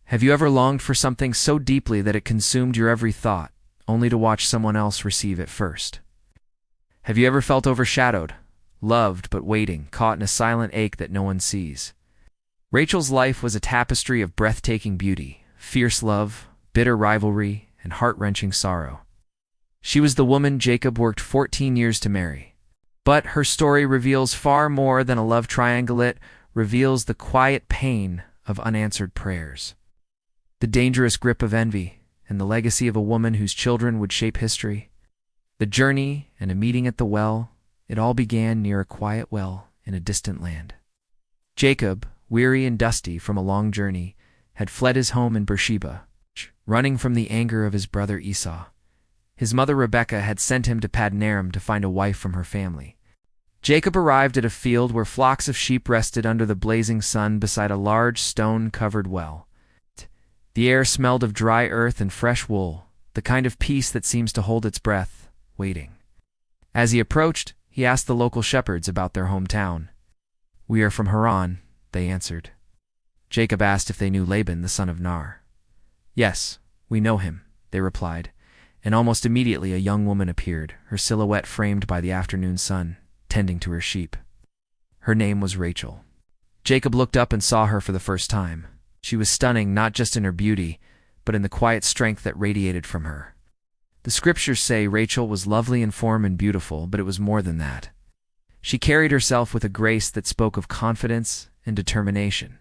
Have you ever longed for something so deeply that it consumed your every thought, only to watch someone else receive it first? Have you ever felt overshadowed, loved but waiting, caught in a silent ache that no one sees? Rachel's life was a tapestry of breathtaking beauty, fierce love, bitter rivalry, and heart-wrenching sorrow. She was the woman Jacob worked 14 years to marry. But her story reveals far more than a love triangle. It reveals the quiet pain of unanswered prayers, the dangerous grip of envy, and the legacy of a woman whose children would shape history. The journey and a meeting at the well, it all began near a quiet well in a distant land. Jacob, weary and dusty from a long journey, had fled his home in Beersheba, running from the anger of his brother Esau. His mother Rebekah had sent him to Paddan Aram to find a wife from her family. Jacob arrived at a field where flocks of sheep rested under the blazing sun beside a large stone-covered well. The air smelled of dry earth and fresh wool, the kind of peace that seems to hold its breath, waiting. As he approached, he asked the local shepherds about their hometown. "We are from Haran," they answered. Jacob asked if they knew Laban, the son of Nar. "Yes, we know him," they replied, and almost immediately a young woman appeared, her silhouette framed by the afternoon sun, tending to her sheep. Her name was Rachel. Jacob looked up and saw her for the first time. She was stunning not just in her beauty, but in the quiet strength that radiated from her. The scriptures say Rachel was lovely in form and beautiful, but it was more than that. She carried herself with a grace that spoke of confidence and determination.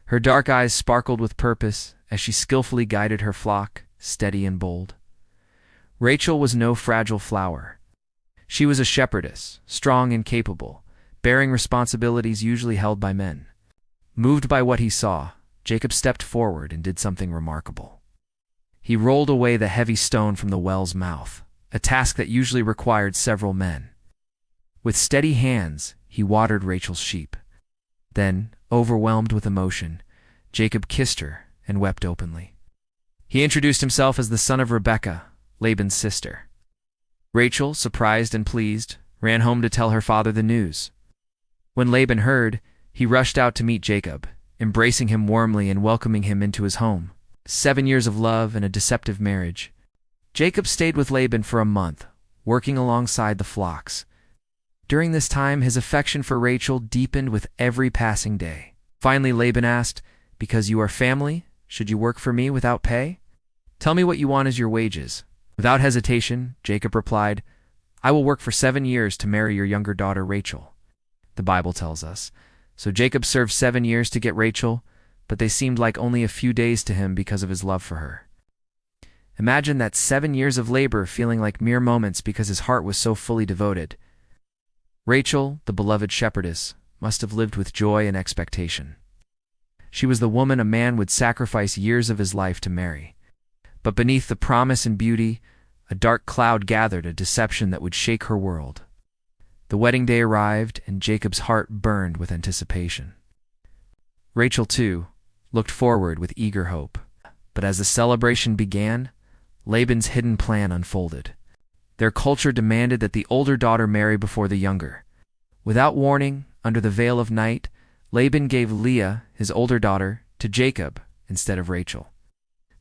Her dark eyes sparkled with purpose as she skillfully guided her flock, steady and bold. Rachel was no fragile flower. She was a shepherdess, strong and capable, bearing responsibilities usually held by men. Moved by what he saw, Jacob stepped forward and did something remarkable. He rolled away the heavy stone from the well's mouth, a task that usually required several men. With steady hands, he watered Rachel's sheep. Then, overwhelmed with emotion, Jacob kissed her and wept openly. He introduced himself as the son of Rebekah, Laban's sister. Rachel, surprised and pleased, ran home to tell her father the news. When Laban heard, he rushed out to meet Jacob, embracing him warmly and welcoming him into his home. 7 years of love and a deceptive marriage. Jacob stayed with Laban for a month, working alongside the flocks. During this time, his affection for Rachel deepened with every passing day. Finally, Laban asked, "Because you are family, should you work for me without pay? Tell me what you want as your wages." Without hesitation, Jacob replied, "I will work for 7 years to marry your younger daughter Rachel," the Bible tells us. So Jacob served 7 years to get Rachel, but they seemed like only a few days to him because of his love for her. Imagine that 7 years of labor feeling like mere moments because his heart was so fully devoted. Rachel, the beloved shepherdess, must have lived with joy and expectation. She was the woman a man would sacrifice years of his life to marry. But beneath the promise and beauty, a dark cloud gathered, a deception that would shake her world. The wedding day arrived, and Jacob's heart burned with anticipation. Rachel, too, looked forward with eager hope. But as the celebration began, Laban's hidden plan unfolded. Their culture demanded that the older daughter marry before the younger. Without warning, under the veil of night, Laban gave Leah, his older daughter, to Jacob instead of Rachel.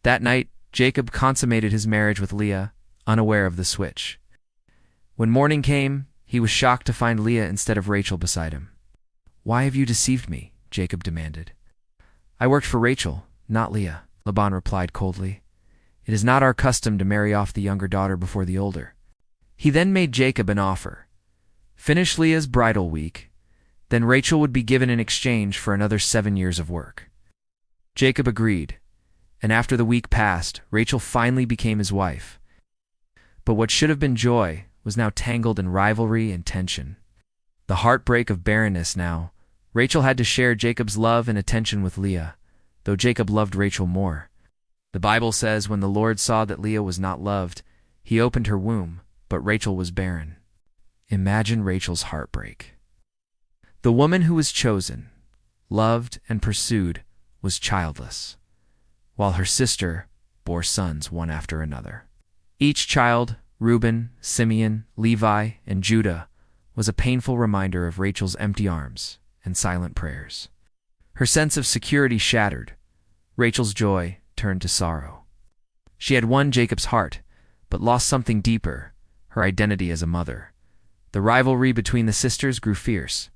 That night, Jacob consummated his marriage with Leah, unaware of the switch. When morning came, he was shocked to find Leah instead of Rachel beside him. "Why have you deceived me?" Jacob demanded. "I worked for Rachel, not Leah," Laban replied coldly. "It is not our custom to marry off the younger daughter before the older." He then made Jacob an offer. Finish Leah's bridal week, then Rachel would be given in exchange for another 7 years of work. Jacob agreed, and after the week passed, Rachel finally became his wife. But what should have been joy was now tangled in rivalry and tension. The heartbreak of barrenness now, Rachel had to share Jacob's love and attention with Leah, though Jacob loved Rachel more. The Bible says when the Lord saw that Leah was not loved, he opened her womb, but Rachel was barren. Imagine Rachel's heartbreak. The woman who was chosen, loved, and pursued was childless, while her sister bore sons one after another. Each child, Reuben, Simeon, Levi, and Judah, was a painful reminder of Rachel's empty arms and silent prayers. Her sense of security shattered. Rachel's joy turned to sorrow. She had won Jacob's heart, but lost something deeper, her identity as a mother. The rivalry between the sisters grew fierce.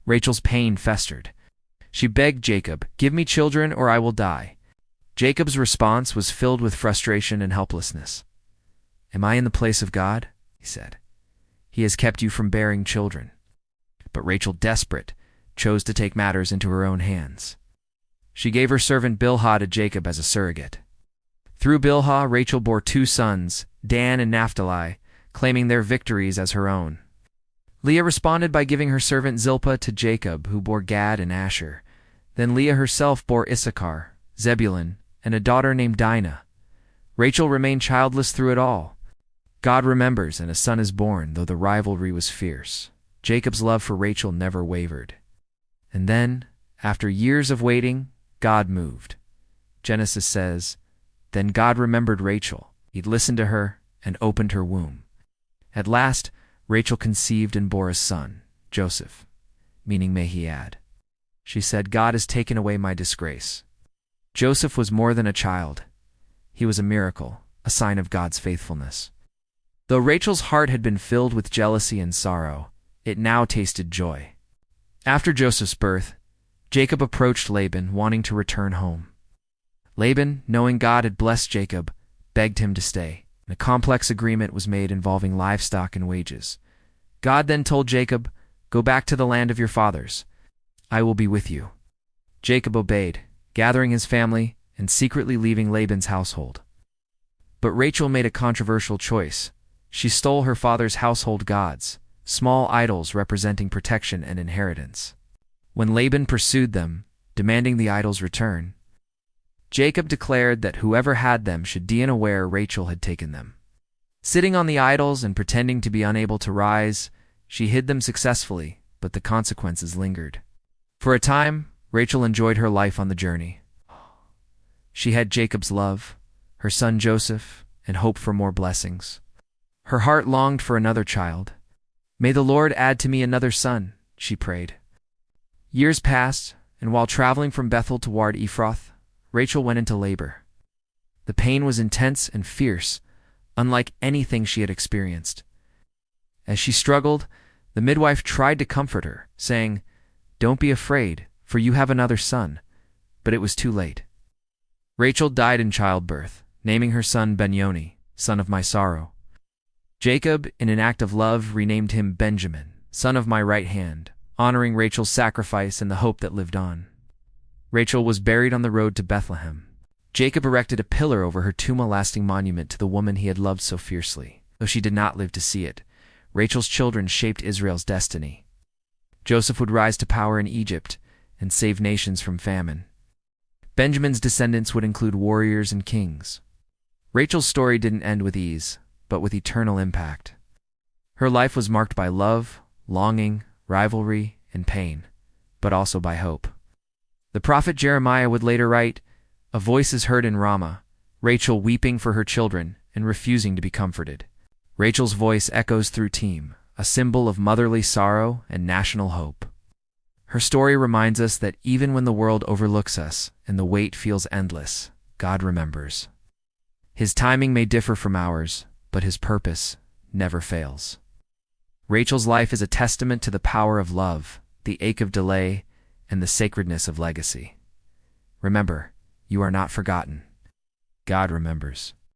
Rachel's pain festered. She begged Jacob, "Give me children or I will die." Jacob's response was filled with frustration and helplessness. "Am I in the place of God?" he said. "He has kept you from bearing children." But Rachel, desperate, chose to take matters into her own hands. She gave her servant Bilhah to Jacob as a surrogate. Through Bilhah, Rachel bore 2 sons, Dan and Naphtali, claiming their victories as her own. Leah responded by giving her servant Zilpah to Jacob, who bore Gad and Asher. Then Leah herself bore Issachar, Zebulun, and a daughter named Dinah. Rachel remained childless through it all. God remembers, and a son is born, though the rivalry was fierce. Jacob's love for Rachel never wavered. And then, after years of waiting, God moved. Genesis says, "Then God remembered Rachel. He'd listened to her and opened her womb." At last, Rachel conceived and bore a son, Joseph, meaning may he add. She said, "God has taken away my disgrace." Joseph was more than a child. He was a miracle, a sign of God's faithfulness. Though Rachel's heart had been filled with jealousy and sorrow, it now tasted joy. After Joseph's birth, Jacob approached Laban, wanting to return home. Laban, knowing God had blessed Jacob, begged him to stay. A complex agreement was made involving livestock and wages. God then told Jacob, "Go back to the land of your fathers. I will be with you." Jacob obeyed, gathering his family and secretly leaving Laban's household. But Rachel made a controversial choice. She stole her father's household gods, small idols representing protection and inheritance. When Laban pursued them, demanding the idols return, Jacob declared that whoever had them should be unaware Rachel had taken them. Sitting on the idols and pretending to be unable to rise, she hid them successfully, but the consequences lingered. For a time, Rachel enjoyed her life on the journey. She had Jacob's love, her son Joseph, and hope for more blessings. Her heart longed for another child. "May the Lord add to me another son," she prayed. Years passed, and while traveling from Bethel toward Ephrath, Rachel went into labor. The pain was intense and fierce, unlike anything she had experienced. As she struggled, the midwife tried to comfort her, saying, "Don't be afraid, for you have another son," but it was too late. Rachel died in childbirth, naming her son Benoni, son of my sorrow. Jacob, in an act of love, renamed him Benjamin, son of my right hand, honoring Rachel's sacrifice and the hope that lived on. Rachel was buried on the road to Bethlehem. Jacob erected a pillar over her tomb, a lasting monument to the woman he had loved so fiercely. Though she did not live to see it, Rachel's children shaped Israel's destiny. Joseph would rise to power in Egypt and save nations from famine. Benjamin's descendants would include warriors and kings. Rachel's story didn't end with ease, but with eternal impact. Her life was marked by love, longing, rivalry, and pain, but also by hope. The prophet Jeremiah would later write, "A voice is heard in Ramah, Rachel weeping for her children and refusing to be comforted." Rachel's voice echoes through Team, a symbol of motherly sorrow and national hope. Her story reminds us that even when the world overlooks us and the weight feels endless, God remembers. His timing may differ from ours, but his purpose never fails. Rachel's life is a testament to the power of love, the ache of delay, and the sacredness of legacy. Remember, you are not forgotten. God remembers.